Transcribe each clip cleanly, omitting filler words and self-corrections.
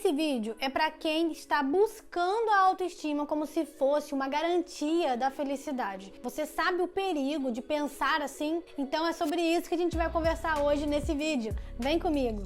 Esse vídeo é para quem está buscando a autoestima como se fosse uma garantia da felicidade. Você sabe o perigo de pensar assim? Então é sobre isso que a gente vai conversar hoje nesse vídeo. Vem comigo!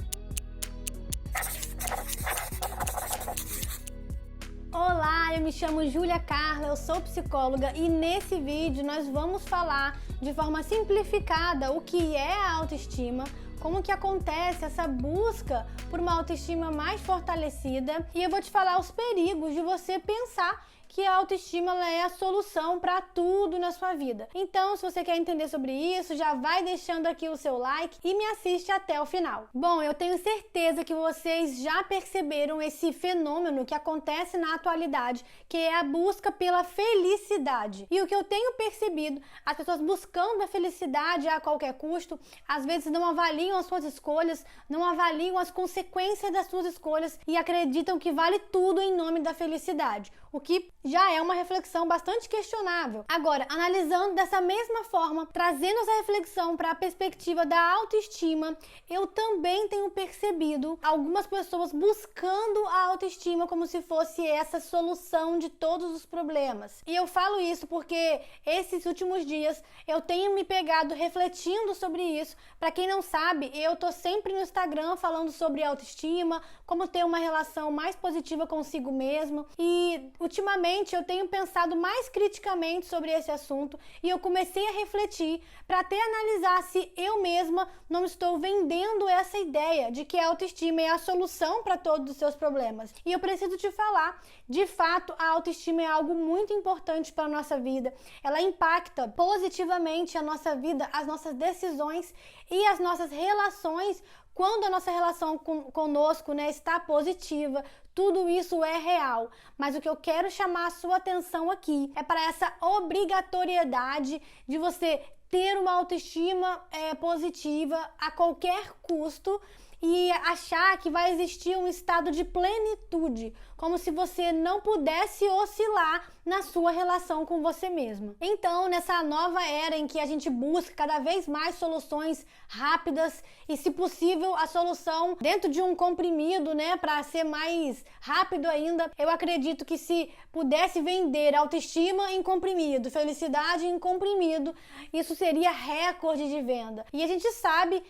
Olá, eu me chamo Júlia Carla, eu sou psicóloga e nesse vídeo nós vamos falar de forma simplificada o que é a autoestima, como que acontece essa busca por uma autoestima mais fortalecida e eu vou te falar os perigos de você pensar que a autoestima ela é a solução para tudo na sua vida. Então, se você quer entender sobre isso, já vai deixando aqui o seu like e me assiste até o final. Bom, eu tenho certeza que vocês já perceberam esse fenômeno que acontece na atualidade, que é a busca pela felicidade. E o que eu tenho percebido, as pessoas buscando a felicidade a qualquer custo, às vezes não avaliam as suas escolhas, não avaliam as consequências das suas escolhas e acreditam que vale tudo em nome da felicidade. O que já é uma reflexão bastante questionável. Agora, analisando dessa mesma forma, trazendo essa reflexão para a perspectiva da autoestima, eu também tenho percebido algumas pessoas buscando a autoestima como se fosse essa solução de todos os problemas. E eu falo isso porque esses últimos dias eu tenho me pegado refletindo sobre isso. Para quem não sabe, eu tô sempre no Instagram falando sobre autoestima, como ter uma relação mais positiva consigo mesmo e ultimamente eu tenho pensado mais criticamente sobre esse assunto e eu comecei a refletir para até analisar se eu mesma não estou vendendo essa ideia de que a autoestima é a solução para todos os seus problemas. E eu preciso te falar, de fato, a autoestima é algo muito importante para a nossa vida. Ela impacta positivamente a nossa vida, as nossas decisões e as nossas relações. Quando a nossa relação conosco, está positiva, tudo isso é real. Mas o que eu quero chamar a sua atenção aqui é para essa obrigatoriedade de você ter uma autoestima positiva a qualquer custo e achar que vai existir um estado de plenitude, como se você não pudesse oscilar na sua relação com você mesma. Então, nessa nova era em que a gente busca cada vez mais soluções rápidas e, se possível, a solução dentro de um comprimido, para ser mais rápido ainda, eu acredito que se pudesse vender autoestima em comprimido, felicidade em comprimido, isso seria recorde de venda. E a gente sabe,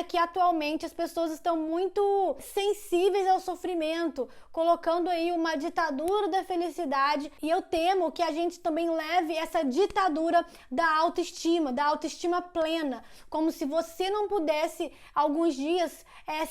que atualmente as pessoas estão muito sensíveis ao sofrimento, colocando aí uma ditadura da felicidade, e eu temo que a gente também leve essa ditadura da autoestima plena, como se você não pudesse alguns dias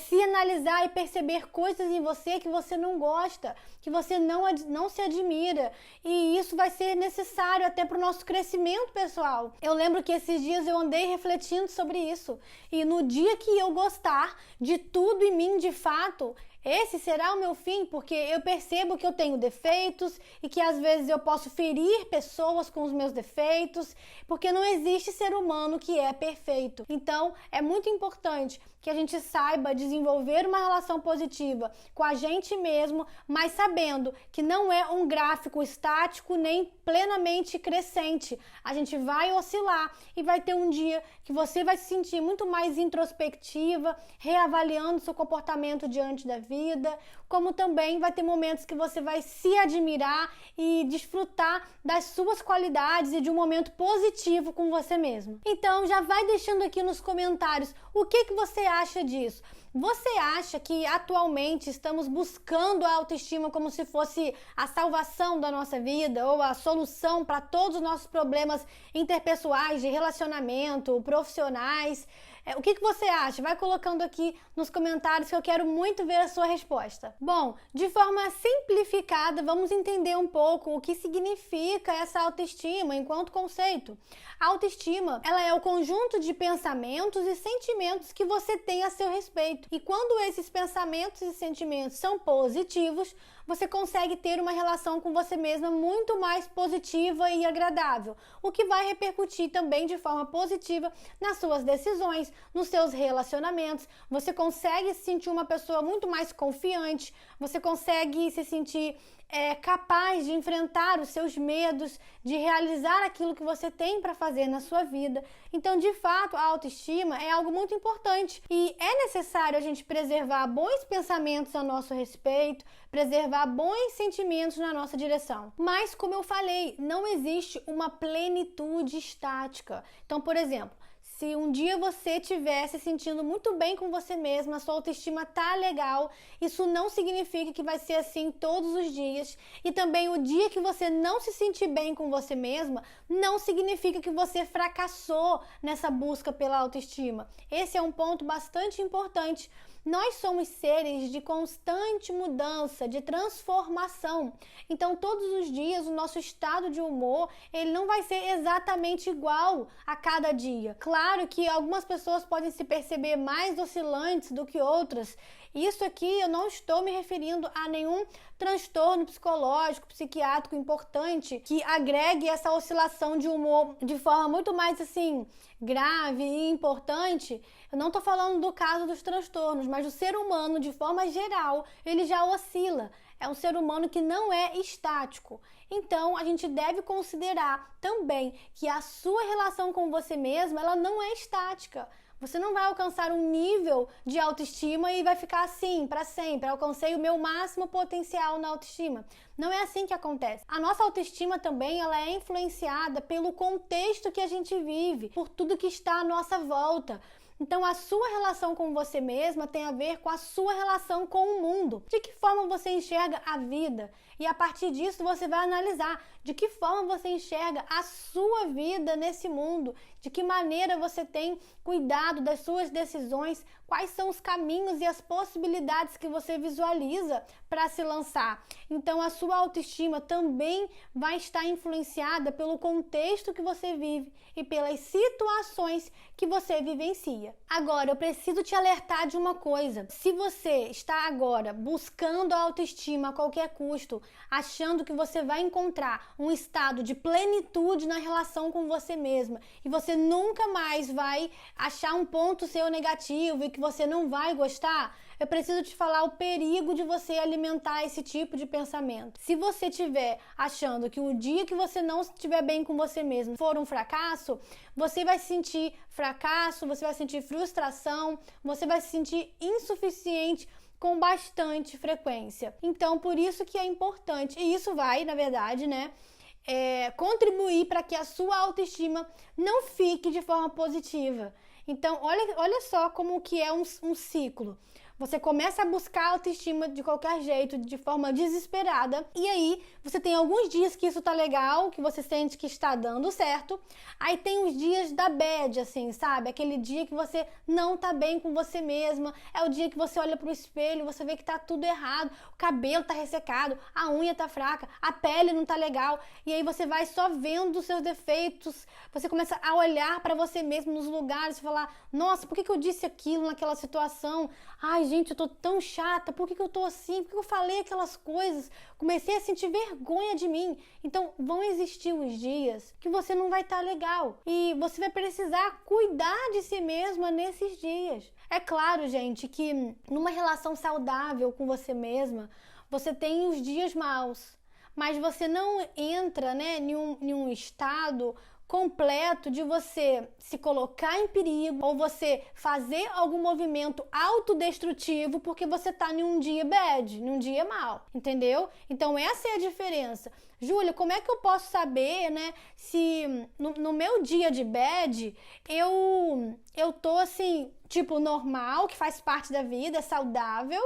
se analisar e perceber coisas em você que você não gosta, que você não se admira, e isso vai ser necessário até para o nosso crescimento pessoal. Eu lembro que esses dias eu andei refletindo sobre isso, e no dia que eu gostar de tudo em mim de fato, esse será o meu fim, porque eu percebo que eu tenho defeitos e que às vezes eu posso ferir pessoas com os meus defeitos, porque não existe ser humano que é perfeito. Então, é muito importante que a gente saiba desenvolver uma relação positiva com a gente mesmo, mas sabendo que não é um gráfico estático nem plenamente crescente. A gente vai oscilar e vai ter um dia que você vai se sentir muito mais introspectiva, reavaliando seu comportamento diante da vida, como também vai ter momentos que você vai se admirar e desfrutar das suas qualidades e de um momento positivo com você mesmo. Então já vai deixando aqui nos comentários o que você acha disso. Você acha que atualmente estamos buscando a autoestima como se fosse a salvação da nossa vida ou a solução para todos os nossos problemas interpessoais, de relacionamento, profissionais? O que você acha? Vai colocando aqui nos comentários que eu quero muito ver a sua resposta. Bom, de forma simplificada, vamos entender um pouco o que significa essa autoestima enquanto conceito. A autoestima, ela é o conjunto de pensamentos e sentimentos que você tem a seu respeito. E quando esses pensamentos e sentimentos são positivos, você consegue ter uma relação com você mesma muito mais positiva e agradável, o que vai repercutir também de forma positiva nas suas decisões, nos seus relacionamentos, você consegue se sentir uma pessoa muito mais confiante, você consegue se sentir capaz de enfrentar os seus medos, de realizar aquilo que você tem para fazer na sua vida. Então, de fato, a autoestima é algo muito importante e é necessário a gente preservar bons pensamentos a nosso respeito, preservar bons sentimentos na nossa direção. Mas, como eu falei, não existe uma plenitude estática. Então, por exemplo, se um dia você estiver se sentindo muito bem com você mesma, a sua autoestima tá legal, isso não significa que vai ser assim todos os dias. E também o dia que você não se sentir bem com você mesma, não significa que você fracassou nessa busca pela autoestima. Esse é um ponto bastante importante. Nós somos seres de constante mudança, de transformação. Então, todos os dias, o nosso estado de humor, ele não vai ser exatamente igual a cada dia. Claro que algumas pessoas podem se perceber mais oscilantes do que outras. Isso aqui eu não estou me referindo a nenhum transtorno psicológico, psiquiátrico importante que agregue essa oscilação de humor de forma muito mais assim grave e importante. Eu não estou falando do caso dos transtornos, mas o ser humano de forma geral, ele já oscila. É um ser humano que não é estático. Então, a gente deve considerar também que a sua relação com você mesma, ela não é estática. Você não vai alcançar um nível de autoestima e vai ficar assim para sempre. Alcancei o meu máximo potencial na autoestima. Não é assim que acontece. A nossa autoestima também ela é influenciada pelo contexto que a gente vive, por tudo que está à nossa volta. Então, a sua relação com você mesma tem a ver com a sua relação com o mundo. De que forma você enxerga a vida? E a partir disso, você vai analisar de que forma você enxerga a sua vida nesse mundo. De que maneira você tem cuidado das suas decisões, quais são os caminhos e as possibilidades que você visualiza para se lançar. Então, a sua autoestima também vai estar influenciada pelo contexto que você vive e pelas situações que você vivencia. Agora, eu preciso te alertar de uma coisa. Se você está agora buscando a autoestima a qualquer custo, achando que você vai encontrar um estado de plenitude na relação com você mesma e você nunca mais vai achar um ponto seu negativo e que você não vai gostar, eu preciso te falar o perigo de você alimentar esse tipo de pensamento. Se você estiver achando que o dia que você não estiver bem com você mesmo for um fracasso, você vai sentir fracasso, você vai sentir frustração, você vai se sentir insuficiente com bastante frequência. Então, por isso que é importante, e isso vai, na verdade, contribuir para que a sua autoestima não fique de forma positiva. Então, olha só como que é um ciclo. Você começa a buscar autoestima de qualquer jeito, de forma desesperada, e aí você tem alguns dias que isso tá legal, que você sente que está dando certo, aí tem os dias da bad, assim, sabe? Aquele dia que você não tá bem com você mesma, é o dia que você olha pro espelho, você vê que tá tudo errado, o cabelo tá ressecado, a unha tá fraca, a pele não tá legal, e aí você vai só vendo os seus defeitos, você começa a olhar pra você mesmo nos lugares e falar, nossa, por que eu disse aquilo naquela situação? Ai, gente, eu tô tão chata, por que eu tô assim? Por que eu falei aquelas coisas? Comecei a sentir vergonha de mim. Então, vão existir uns dias que você não vai estar legal. E você vai precisar cuidar de si mesma nesses dias. É claro, gente, que numa relação saudável com você mesma, você tem os dias maus. Mas você não entra, em um estado completo de você se colocar em perigo ou você fazer algum movimento autodestrutivo porque você tá em um dia bad, num dia mal, entendeu? Então essa é a diferença. Júlia, como é que eu posso saber, se no meu dia de bad eu tô assim, tipo normal, que faz parte da vida, é saudável,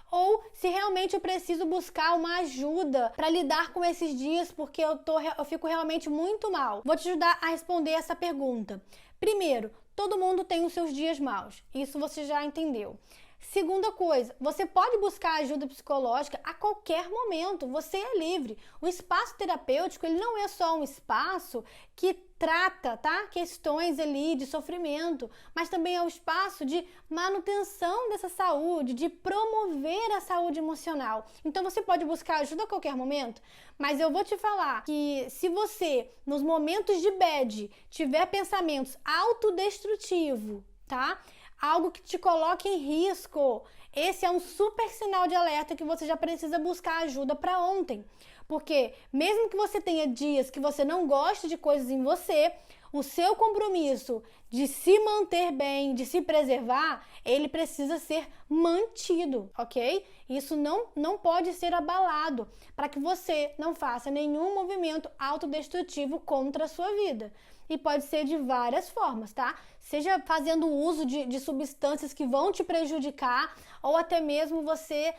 ou se realmente eu preciso buscar uma ajuda para lidar com esses dias porque eu fico realmente muito mal. Vou te ajudar a responder essa pergunta. Primeiro, todo mundo tem os seus dias maus. Isso você já entendeu. Segunda coisa, você pode buscar ajuda psicológica a qualquer momento, você é livre. O espaço terapêutico, ele não é só um espaço que trata, questões ali de sofrimento, mas também é um espaço de manutenção dessa saúde, de promover a saúde emocional. Então você pode buscar ajuda a qualquer momento, mas eu vou te falar que se você, nos momentos de bad, tiver pensamentos autodestrutivos, tá? Algo que te coloque em risco. Esse é um super sinal de alerta que você já precisa buscar ajuda para ontem. Porque mesmo que você tenha dias que você não goste de coisas em você, o seu compromisso de se manter bem, de se preservar, ele precisa ser mantido, ok? Isso não pode ser abalado para que você não faça nenhum movimento autodestrutivo contra a sua vida. E pode ser de várias formas, tá? Seja fazendo uso de substâncias que vão te prejudicar, ou até mesmo você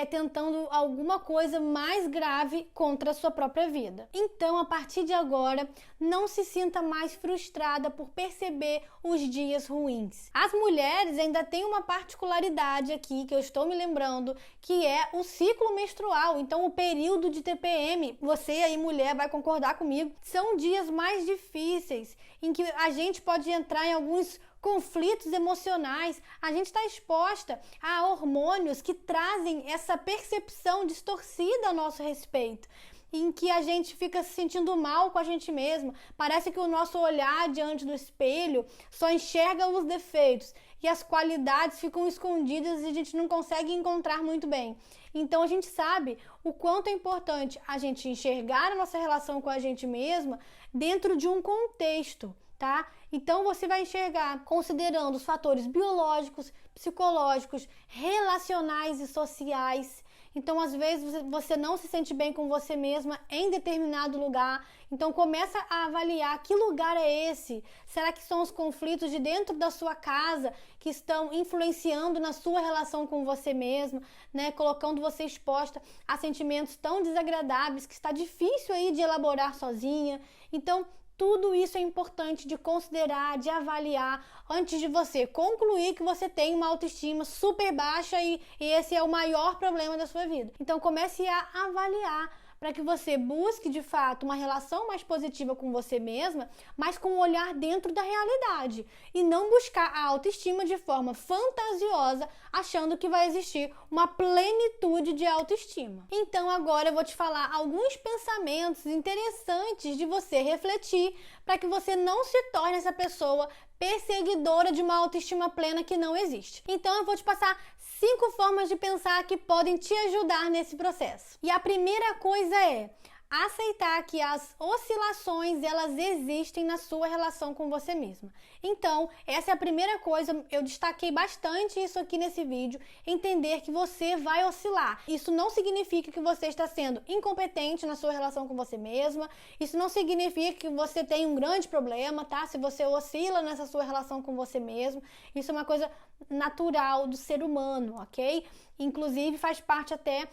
tentando alguma coisa mais grave contra a sua própria vida. Então, a partir de agora, não se sinta mais frustrada por perceber os dias ruins. As mulheres ainda têm uma particularidade aqui, que eu estou me lembrando, que é o ciclo menstrual. Então, o período de TPM, você aí, mulher, vai concordar comigo, são dias mais difíceis, em que a gente pode entrar em alguns conflitos emocionais, a gente está exposta a hormônios que trazem essa percepção distorcida a nosso respeito, em que a gente fica se sentindo mal com a gente mesma, parece que o nosso olhar diante do espelho só enxerga os defeitos e as qualidades ficam escondidas e a gente não consegue encontrar muito bem. Então a gente sabe o quanto é importante a gente enxergar a nossa relação com a gente mesma dentro de um contexto, tá? Então você vai enxergar considerando os fatores biológicos, psicológicos, relacionais e sociais. Então, às vezes, você não se sente bem com você mesma em determinado lugar. Então, começa a avaliar que lugar é esse. Será que são os conflitos de dentro da sua casa que estão influenciando na sua relação com você mesma, né? Colocando você exposta a sentimentos tão desagradáveis que está difícil aí de elaborar sozinha. Então, tudo isso é importante de considerar, de avaliar, antes de você concluir que você tem uma autoestima super baixa e esse é o maior problema da sua vida. Então comece a avaliar para que você busque, de fato, uma relação mais positiva com você mesma, mas com um olhar dentro da realidade. E não buscar a autoestima de forma fantasiosa, achando que vai existir uma plenitude de autoestima. Então agora eu vou te falar alguns pensamentos interessantes de você refletir para que você não se torne essa pessoa perseguidora de uma autoestima plena que não existe. Então eu vou te passar 5 formas de pensar que podem te ajudar nesse processo. E a primeira coisa é aceitar que as oscilações, elas existem na sua relação com você mesma. Então, essa é a primeira coisa, eu destaquei bastante isso aqui nesse vídeo, entender que você vai oscilar. Isso não significa que você está sendo incompetente na sua relação com você mesma, isso não significa que você tem um grande problema, tá? Se você oscila nessa sua relação com você mesmo, isso é uma coisa natural do ser humano, ok? Inclusive faz parte até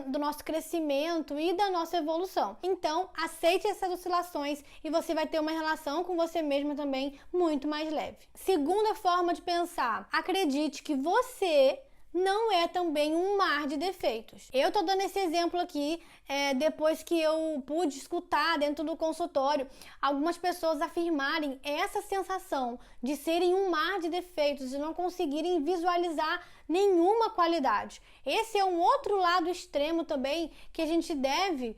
do nosso crescimento e da nossa evolução. Então, aceite essas oscilações e você vai ter uma relação com você mesma também muito mais leve. Segunda forma de pensar, acredite que você não é também um mar de defeitos. Eu tô dando esse exemplo aqui depois que eu pude escutar dentro do consultório algumas pessoas afirmarem essa sensação de serem um mar de defeitos e não conseguirem visualizar nenhuma qualidade. Esse é um outro lado extremo também que a gente deve,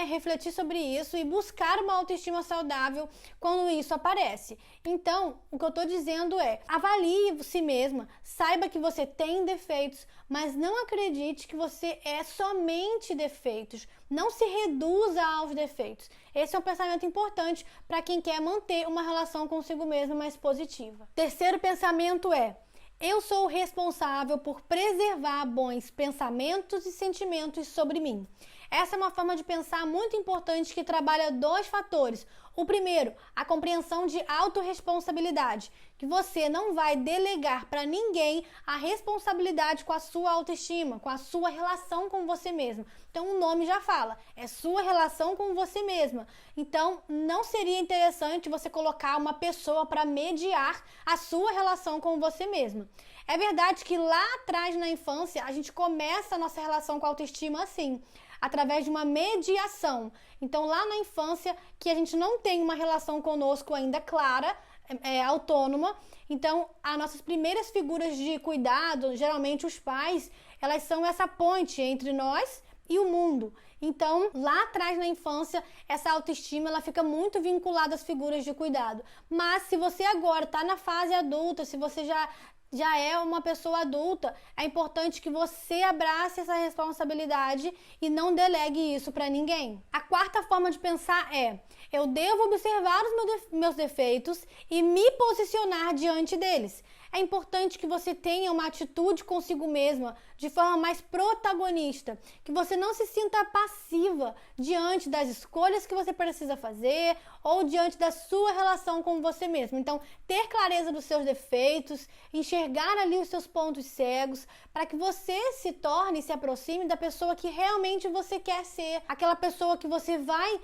refletir sobre isso e buscar uma autoestima saudável quando isso aparece. Então, o que eu tô dizendo é, avalie si mesma, saiba que você tem defeitos, mas não acredite que você é somente defeitos. Não se reduza aos defeitos. Esse é um pensamento importante para quem quer manter uma relação consigo mesmo mais positiva. Terceiro pensamento é: eu sou responsável por preservar bons pensamentos e sentimentos sobre mim. Essa é uma forma de pensar muito importante que trabalha 2 fatores. O primeiro, a compreensão de autorresponsabilidade, que você não vai delegar para ninguém a responsabilidade com a sua autoestima, com a sua relação com você mesma. Então o nome já fala, é sua relação com você mesma. Então não seria interessante você colocar uma pessoa para mediar a sua relação com você mesma. É verdade que lá atrás na infância a gente começa a nossa relação com a autoestima assim, através de uma mediação. Então, lá na infância, que a gente não tem uma relação conosco ainda clara, autônoma, então, as nossas primeiras figuras de cuidado, geralmente os pais, elas são essa ponte entre nós e o mundo. Então, lá atrás na infância, essa autoestima ela fica muito vinculada às figuras de cuidado. Mas se você agora está na fase adulta, se você já é uma pessoa adulta, é importante que você abrace essa responsabilidade e não delegue isso para ninguém. A quarta forma de pensar é: eu devo observar os meus defeitos e me posicionar diante deles. É importante que você tenha uma atitude consigo mesma de forma mais protagonista, que você não se sinta passiva diante das escolhas que você precisa fazer ou diante da sua relação com você mesmo. Então, ter clareza dos seus defeitos, enxergar ali os seus pontos cegos, para que você se torne e se aproxime da pessoa que realmente você quer ser, aquela pessoa que você vai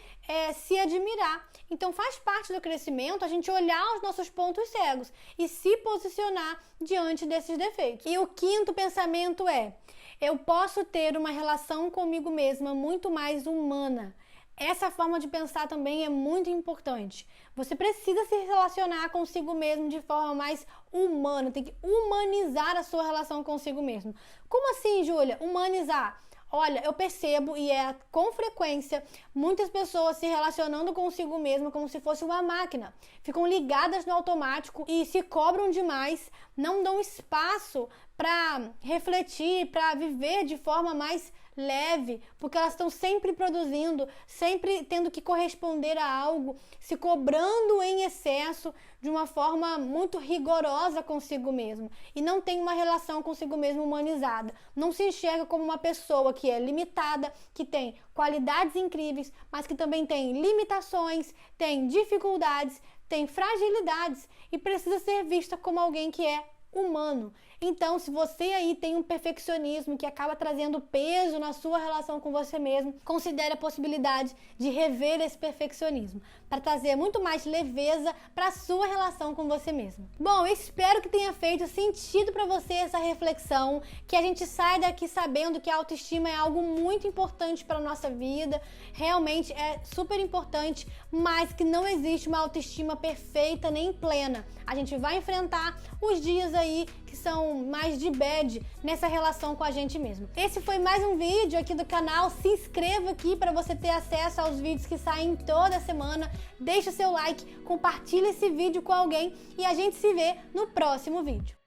se admirar. Então, faz parte do crescimento a gente olhar os nossos pontos cegos e se posicionar diante desses defeitos. E o quinto pensamento é: eu posso ter uma relação comigo mesma muito mais humana. Essa forma de pensar também é muito importante. Você precisa se relacionar consigo mesmo de forma mais humana, tem que humanizar a sua relação consigo mesmo. Como assim, Júlia? Humanizar? Olha, eu percebo, e é com frequência, muitas pessoas se relacionando consigo mesma como se fosse uma máquina. Ficam ligadas no automático e se cobram demais, não dão espaço para refletir, para viver de forma mais leve, porque elas estão sempre produzindo, sempre tendo que corresponder a algo, se cobrando em excesso de uma forma muito rigorosa consigo mesmo e não tem uma relação consigo mesmo humanizada. Não se enxerga como uma pessoa que é limitada, que tem qualidades incríveis, mas que também tem limitações, tem dificuldades, tem fragilidades e precisa ser vista como alguém que é humano. Então, se você aí tem um perfeccionismo que acaba trazendo peso na sua relação com você mesmo, considere a possibilidade de rever esse perfeccionismo, para trazer muito mais leveza para a sua relação com você mesmo. Bom, eu espero que tenha feito sentido para você essa reflexão, que a gente saia daqui sabendo que a autoestima é algo muito importante para a nossa vida, realmente é super importante, mas que não existe uma autoestima perfeita nem plena. A gente vai enfrentar os dias aí que são mais de bad nessa relação com a gente mesmo. Esse foi mais um vídeo aqui do canal. Se inscreva aqui para você ter acesso aos vídeos que saem toda semana. Deixe o seu like, compartilhe esse vídeo com alguém e a gente se vê no próximo vídeo.